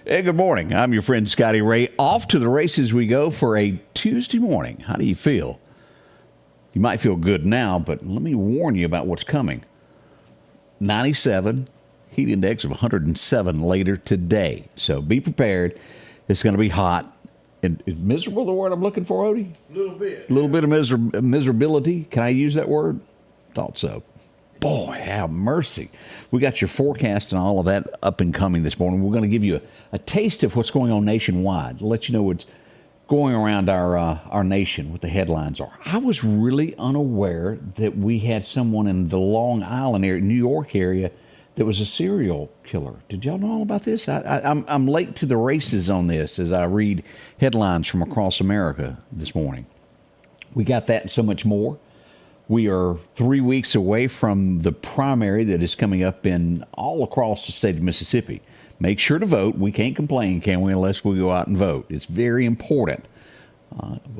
Hey, good morning. I'm your friend Scotty Ray. Off to the races we go for a Tuesday morning. How do you feel? You might feel good now, but let me warn you about what's coming. 97, heat index of 107 later today. So be prepared. It's going to be hot. And is miserable the word I'm looking for, Odie? A little bit. A little bit of miserability. Can I use that word? Thought so. Boy, have mercy. We got your forecast and all of that up and coming this morning. We're going to give you a taste of what's going on nationwide, let you know what's going around our nation, what the headlines are. I was really unaware that we had someone in the Long Island area, New York area, that was a serial killer. Did y'all know all about this? I'm late to the races on this as I read headlines from across America this morning. We got that and so much more. We are 3 weeks away from the primary that is coming up in all across the state of Mississippi. Make sure to vote. We can't complain, can we, unless we go out and vote. It's very important.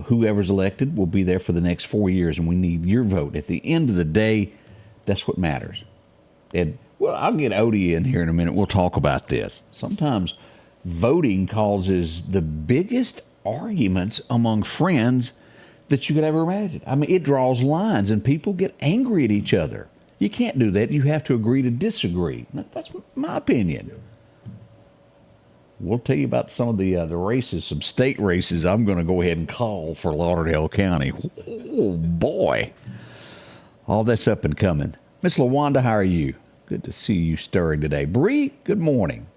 Whoever's elected will be there for the next 4 years, and we need your vote. At the end of the day, that's what matters. And, well, I'll get Odie in here in a minute. We'll talk about this. Sometimes voting causes the biggest arguments among friends that you could ever imagine. I mean, it draws lines, and people get angry at each other. You can't do that. You have to agree to disagree. That's my opinion. We'll tell you about some of the races, some state races I'm going to go ahead and call for Lauderdale County. Oh, boy. All that's up and coming. Miss LaWanda, how are you? Good to see you stirring today. Bree, good morning.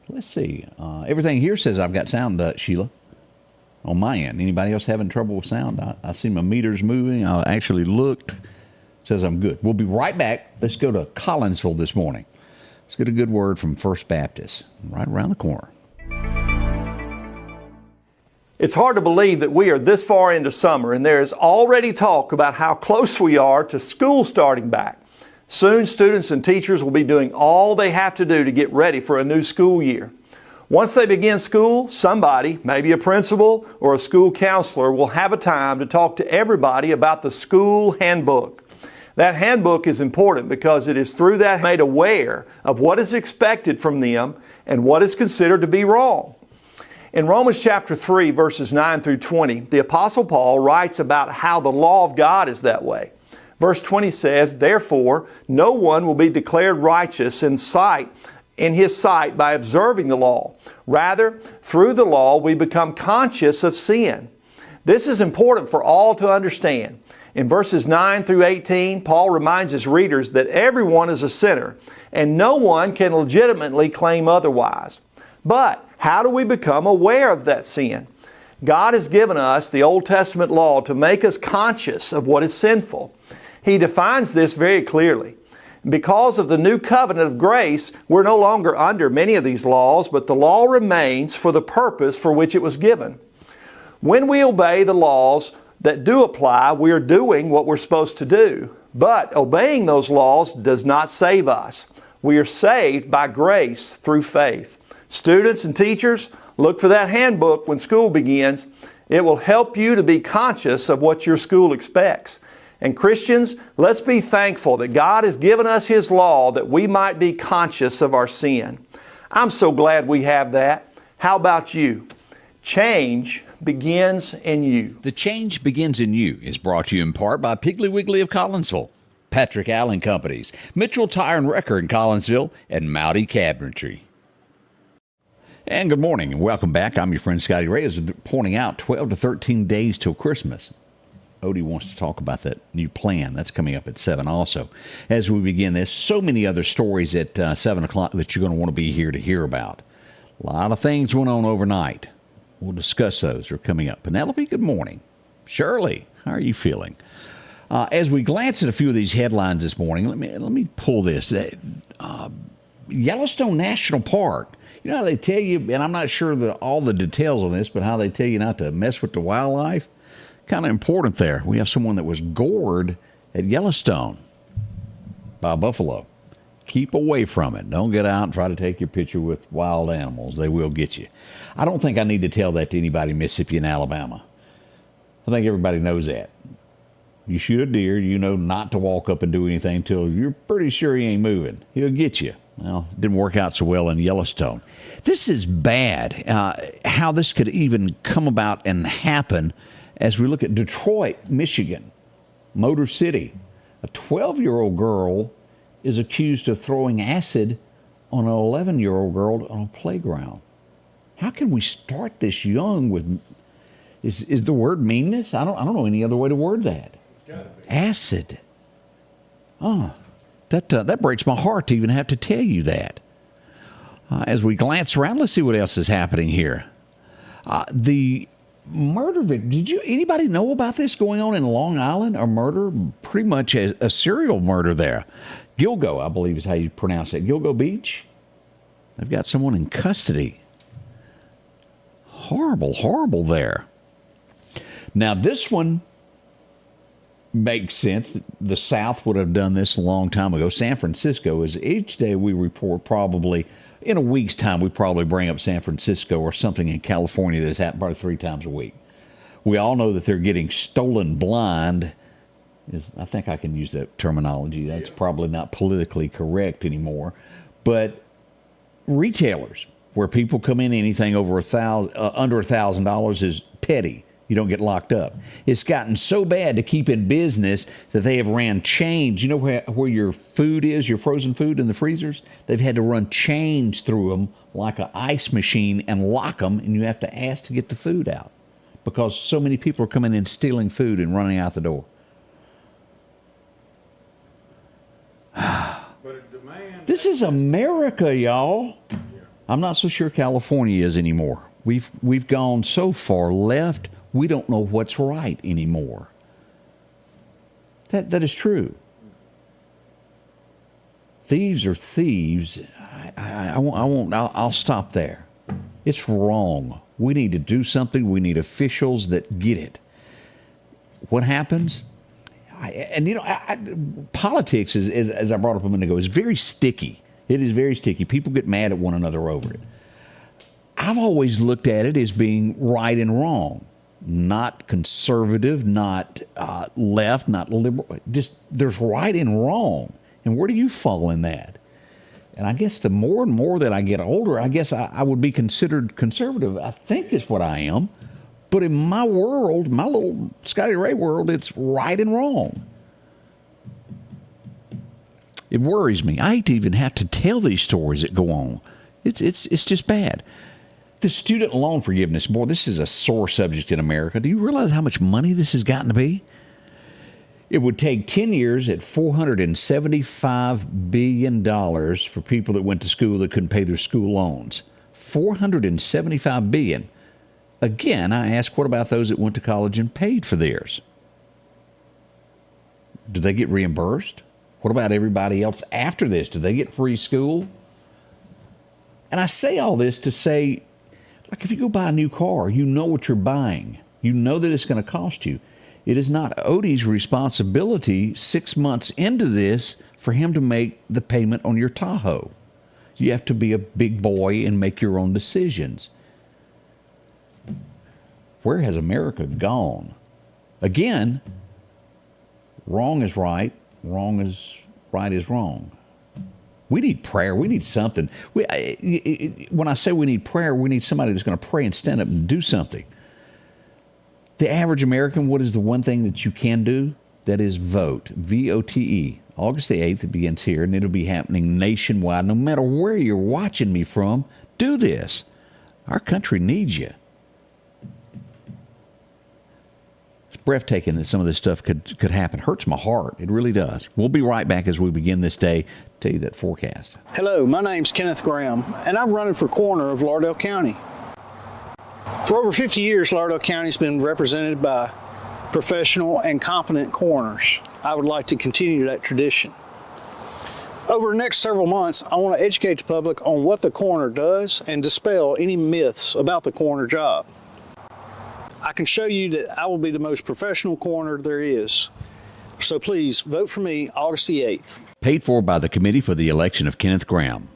Let's see. Everything here says I've got sound, Sheila, on my end. Anybody else having trouble with sound? I see my meters moving. I actually looked. It says I'm good. We'll be right back. Let's go to Collinsville this morning. Let's get a good word from First Baptist right around the corner. It's hard to believe that we are this far into summer and there is already talk about how close we are to school starting back. Soon, students and teachers will be doing all they have to do to get ready for a new school year. Once they begin school, somebody, maybe a principal or a school counselor, will have a time to talk to everybody about the school handbook. That handbook is important because it is through that made aware of what is expected from them and what is considered to be wrong. In Romans chapter 3, verses 9 through 20, the Apostle Paul writes about how the law of God is that way. Verse 20 says, "Therefore, no one will be declared righteous in his sight by observing the law. Rather, through the law we become conscious of sin." This is important for all to understand. In verses 9 through 18, Paul reminds his readers that everyone is a sinner and no one can legitimately claim otherwise. But how do we become aware of that sin? God has given us the Old Testament law to make us conscious of what is sinful. He defines this very clearly. Because of the new covenant of grace, we're no longer under many of these laws, but the law remains for the purpose for which it was given. When we obey the laws that do apply, we are doing what we're supposed to do. But obeying those laws does not save us. We are saved by grace through faith. Students and teachers, look for that handbook when school begins. It will help you to be conscious of what your school expects. And Christians, let's be thankful that God has given us His law that we might be conscious of our sin. I'm so glad we have that. How about you? Change begins in you. The Change Begins in You is brought to you in part by Piggly Wiggly of Collinsville, Patrick Allen Companies, Mitchell Tire and Wrecker in Collinsville, and Mowdy Cabinetry. And good morning and welcome back. I'm your friend Scotty Ray. Is pointing out 12 to 13 days till Christmas. Odie wants to talk about that new plan. That's coming up at 7 also. As we begin this, so many other stories at 7 o'clock that you're going to want to be here to hear about. A lot of things went on overnight. We'll discuss those. They're coming up. Penelope, good morning. Shirley, how are you feeling? As we glance at a few of these headlines this morning, let me pull this. Yellowstone National Park. You know how they tell you, and I'm not sure all the details on this, but how they tell you not to mess with the wildlife? Kind of important there. We have someone that was gored at Yellowstone by a buffalo. Keep away from it. Don't get out and try to take your picture with wild animals. They will get you. I don't think I need to tell that to anybody in Mississippi and Alabama. I think everybody knows that. You shoot a deer, you know not to walk up and do anything until you're pretty sure he ain't moving. He'll get you. Well, it didn't work out so well in Yellowstone. This is bad, how this could even come about and happen as we look at Detroit, Michigan, Motor City. A 12-year-old girl is accused of throwing acid on an 11-year-old girl on a playground. How can we start this young with, is the word meanness? I don't know any other way to word that. Acid. Oh, that breaks my heart to even have to tell you that. As we glance around, let's see what else is happening here. The murder victim, anybody know about this going on in Long Island? A murder, pretty much a serial murder there. Gilgo, I believe is how you pronounce it. Gilgo Beach. They've got someone in custody. Horrible, horrible there. Now, this one makes sense. The South would have done this a long time ago. San Francisco is, each day we report, probably in a week's time, we probably bring up San Francisco or something in California that's happened probably 3 times a week. We all know that they're getting stolen blind. I think I can use that terminology. That's probably not politically correct anymore. But retailers, where people come in, anything over under $1,000 is petty. You don't get locked up. It's gotten so bad to keep in business that they have ran chains. You know where your food is, your frozen food in the freezers? They've had to run chains through them like an ice machine and lock them, and you have to ask to get the food out because so many people are coming in stealing food and running out the door. This is America, y'all. I'm not so sure California is anymore. We've gone so far left, we don't know what's right anymore. That is true. Thieves are thieves. I'll stop there. It's wrong. We need to do something. We need officials that get it. What happens? Politics, as I brought up a minute ago, is very sticky. It is very sticky. People get mad at one another over it. I've always looked at it as being right and wrong, not conservative, not left, not liberal. Just there's right and wrong. And where do you fall in that? And I guess the more and more that I get older, I guess I would be considered conservative. I think is what I am. But in my world, my little Scotty Ray world, it's right and wrong. It worries me. I hate to even have to tell these stories that go on. It's just bad. The student loan forgiveness, boy, this is a sore subject in America. Do you realize how much money this has gotten to be? It would take 10 years at $475 billion for people that went to school that couldn't pay their school loans. $475 billion. Again, I ask, what about those that went to college and paid for theirs? Do they get reimbursed? What about everybody else after this? Do they get free school? And I say all this to say, like if you go buy a new car, you know what you're buying. You know that it's going to cost you. It is not Odie's responsibility 6 months into this for him to make the payment on your Tahoe. You have to be a big boy and make your own decisions. Where has America gone? Again, wrong is right, right is wrong. We need prayer. We need something. When I say we need prayer, we need somebody that's going to pray and stand up and do something. The average American, what is the one thing that you can do? That is vote. V-O-T-E. August the 8th, it begins here, and it'll be happening nationwide. No matter where you're watching me from, do this. Our country needs you. It's breathtaking that some of this stuff could happen. Hurts my heart. It really does. We'll be right back as we begin this day. Tell you that forecast. Hello, my name's Kenneth Graham, and I'm running for coroner of Lauderdale County. For over 50 years, Lauderdale County's been represented by professional and competent coroners. I would like to continue that tradition. Over the next several months, I want to educate the public on what the coroner does and dispel any myths about the coroner job. I can show you that I will be the most professional coroner there is. So please vote for me August the 8th. Paid for by the Committee for the Election of Kenneth Graham.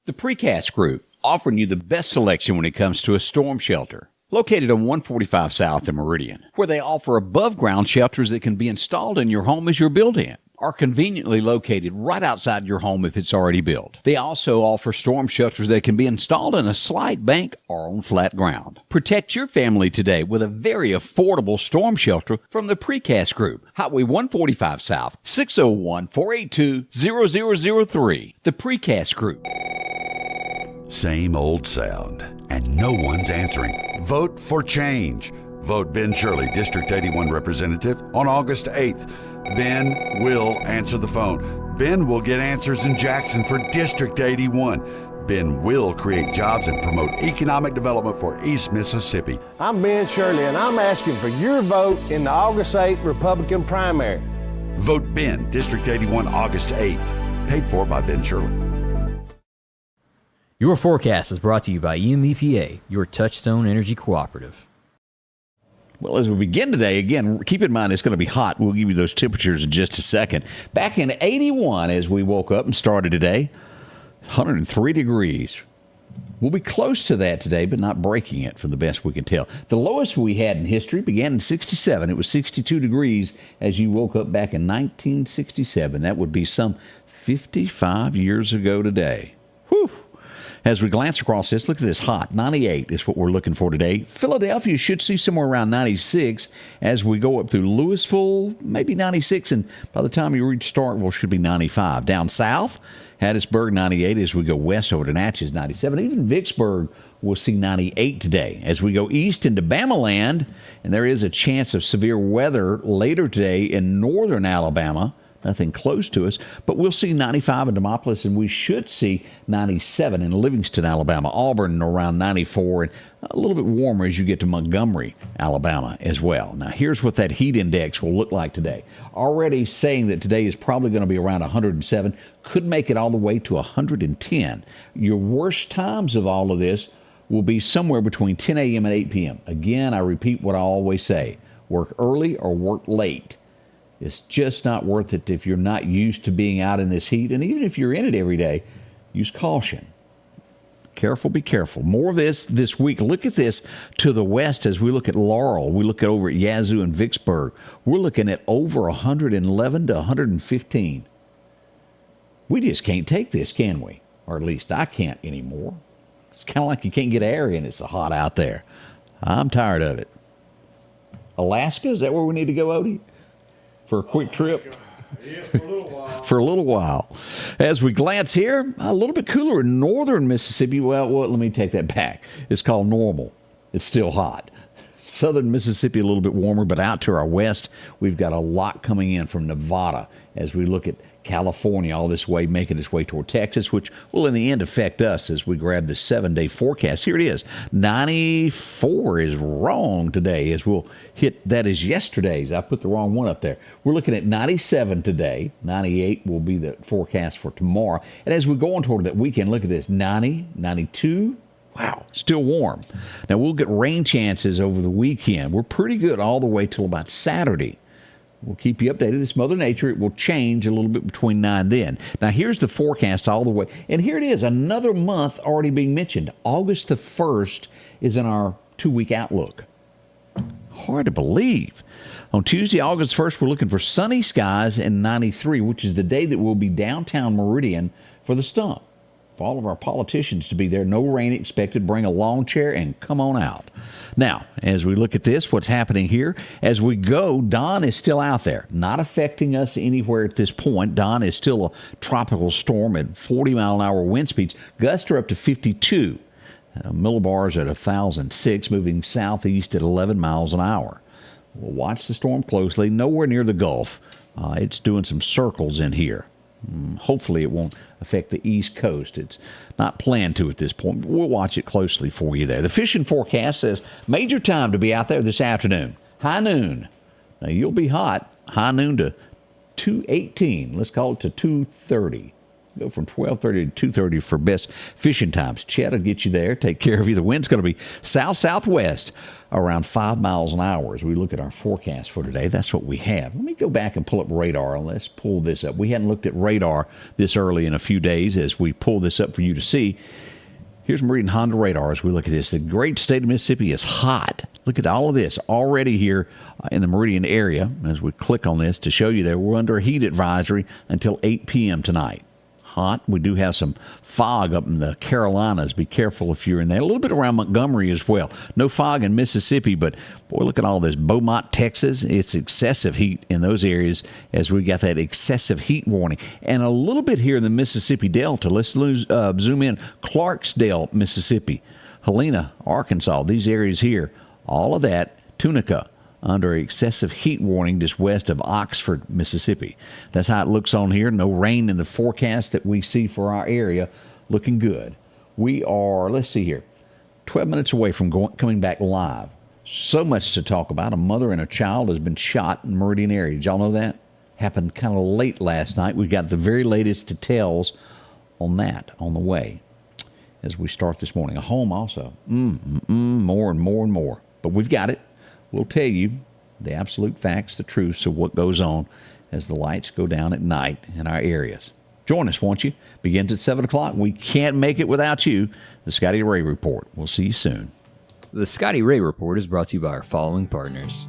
The Precast Group, offering you the best selection when it comes to a storm shelter. Located on 145 South in Meridian, where they offer above-ground shelters that can be installed in your home as you're built in. are conveniently located right outside your home if it's already built. They also offer storm shelters that can be installed in a slight bank or on flat ground. Protect your family today with a very affordable storm shelter from the Precast Group. Highway 145 South, 601-482-0003. The Precast Group. Same old sound, and no one's answering. Vote for change. Vote Ben Shirley, District 81 Representative, on August 8th. Ben will answer the phone. Ben will get answers in Jackson for District 81. Ben will create jobs and promote economic development for East Mississippi. I'm Ben Shirley, and I'm asking for your vote in the August 8th Republican primary. Vote Ben, District 81, August 8th. Paid for by Ben Shirley. Your forecast is brought to you by EMEPA, your Touchstone Energy Cooperative. Well, as we begin today, again, keep in mind it's going to be hot. We'll give you those temperatures in just a second. Back in 81 as we woke up and started today, 103 degrees. We'll be close to that today, but not breaking it from the best we can tell. The lowest we had in history began in 67. It was 62 degrees as you woke up back in 1967. That would be some 55 years ago today. Whew. As we glance across this, look at this hot. 98 is what we're looking for today. Philadelphia should see somewhere around 96 as we go up through Louisville, maybe 96, and by the time you reach Starkville, should be 95. Down south, Hattiesburg 98 as we go west over to Natchez 97. Even Vicksburg will see 98 today. As we go east into Bamaland, and there is a chance of severe weather later today in northern Alabama. Nothing close to us, but we'll see 95 in Demopolis, and we should see 97 in Livingston, Alabama. Auburn around 94, and a little bit warmer as you get to Montgomery, Alabama as well. Now, here's what that heat index will look like today. Already saying that today is probably going to be around 107, could make it all the way to 110. Your worst times of all of this will be somewhere between 10 a.m. and 8 p.m. Again, I repeat what I always say, work early or work late. It's just not worth it if you're not used to being out in this heat. And even if you're in it every day, use caution. Careful, be careful. More of this week. Look at this to the west as we look at Laurel. We look at over at Yazoo and Vicksburg. We're looking at over 111 to 115. We just can't take this, can we? Or at least I can't anymore. It's kind of like you can't get air in. It's so hot out there. I'm tired of it. Alaska, is that where we need to go, Odie? For a quick trip? Yeah, for a little while. For a little while. As we glance here, a little bit cooler in northern Mississippi. Well, let me take that back. It's called normal. It's still hot. Southern Mississippi a little bit warmer, but out to our west, we've got a lot coming in from Nevada as we look at California all this way, making its way toward Texas, which will in the end affect us as we grab the 7-day forecast. Here it is. 94 is wrong today as we'll hit, that is yesterday's. I put the wrong one up there. We're looking at 97 today. 98 will be the forecast for tomorrow. And as we go on toward that weekend, look at this. 90, 92. Wow, still warm. Now, we'll get rain chances over the weekend. We're pretty good all the way till about Saturday. We'll keep you updated. It's Mother Nature. It will change a little bit between now and then. Now, here's the forecast all the way. And here it is, another month already being mentioned. August the 1st is in our 2-week outlook. Hard to believe. On Tuesday, August 1st, we're looking for sunny skies and 93, which is the day that we'll be downtown Meridian for the stump. For all of our politicians to be there, no rain expected. Bring a lawn chair and come on out. Now, as we look at this, what's happening here, as we go, Don is still out there, not affecting us anywhere at this point. Don is still a tropical storm at 40-mile-an-hour wind speeds. Gusts are up to 52. Millibars at 1,006, moving southeast at 11 miles an hour. We'll watch the storm closely. Nowhere near the Gulf. It's doing some circles in here. Hopefully it won't affect the East Coast. It's not planned to at this point, but we'll watch it closely for you there. The fishing forecast says major time to be out there this afternoon. High noon. Now, you'll be hot. High noon to 2:18. Let's call it to 2:30. Go from 12:30 to 2:30 for best fishing times. Chet will get you there, take care of you. The wind's going to be south-southwest around 5 miles an hour as we look at our forecast for today. That's what we have. Let me go back and pull up radar, and let's pull this up. We hadn't looked at radar this early in a few days as we pull this up for you to see. Here's Meridian Honda radar as we look at this. The great state of Mississippi is hot. Look at all of this already here in the Meridian area. As we click on this to show you that we're under a heat advisory until 8 p.m. tonight. Hot. We do have some fog up in the Carolinas. Be careful if you're in there. A little bit around Montgomery as well. No fog in Mississippi, but boy, look at all this. Beaumont, Texas. It's excessive heat in those areas as we got that excessive heat warning. And a little bit here in the Mississippi Delta. Let's zoom in. Clarksdale, Mississippi. Helena, Arkansas. These areas here. All of that. Tunica, under excessive heat warning just west of Oxford, Mississippi. That's how it looks on here. No rain in the forecast that we see for our area. Looking good. We are, let's see here, 12 minutes away from coming back live. So much to talk about. A mother and a child has been shot in the Meridian area. Did y'all know that? Happened kind of late last night. We got the very latest details on that on the way as we start this morning. A home also. More and more and more. But we've got it. We'll tell you the absolute facts, the truths of what goes on as the lights go down at night in our areas. Join us, won't you? Begins at 7 o'clock. We can't make it without you. The Scotty Ray Report. We'll see you soon. The Scotty Ray Report is brought to you by our following partners: